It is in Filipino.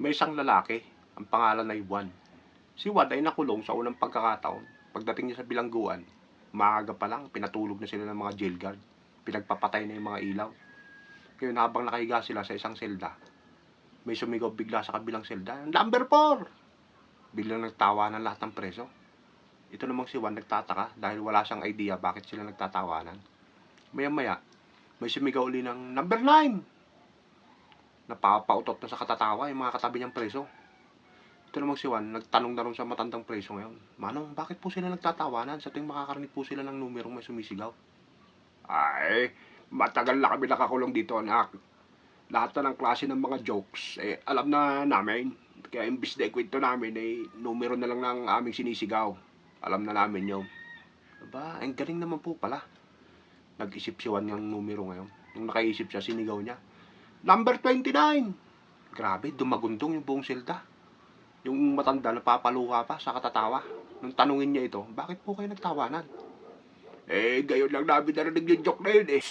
May isang lalaki, ang pangalan ay Juan. Si Juan ay nakulong sa unang pagkakataon. Pagdating niya sa bilangguan, maaga pa lang, pinatulog na sila ng mga jail guard. Pinagpapatay na yung mga ilaw. Ngayon habang nakahiga sila sa isang selda, may sumigaw bigla sa kabilang selda, "Number 4!" Biglang nagtawanan lahat ng preso. Ito namang si Juan nagtataka dahil wala siyang idea bakit sila nagtatawanan. Maya-maya, may sumigaw uli ng "Number 9!" Napapautot na sa katatawa yung mga katabi niyang preso. Ito namang si Juan, nagtanong na rin sa matandang preso ngayon, "Manong, bakit po sila nagtatawanan sa tuwing makakarinig po sila ng numerong may sumisigaw?" "Ay, matagal na kami nakakulong dito, anak. Lahat na ng klase ng mga jokes, alam na namin. Kaya imbis na ikwento namin, numero na lang ng aming sinisigaw. Alam na namin yun." Aba, ang galing naman po pala. Nag-isip si Juan ng numero ngayon. Nung nakaisip siya, sinigaw niya, "Number 29!" Grabe, dumagundong yung buong silda. Yung matanda napapaluha pa sa katatawa. Nung tanungin niya ito, "Bakit po kayo nagtawanan?" "Gayon lang namin narinig yung joke na yun eh."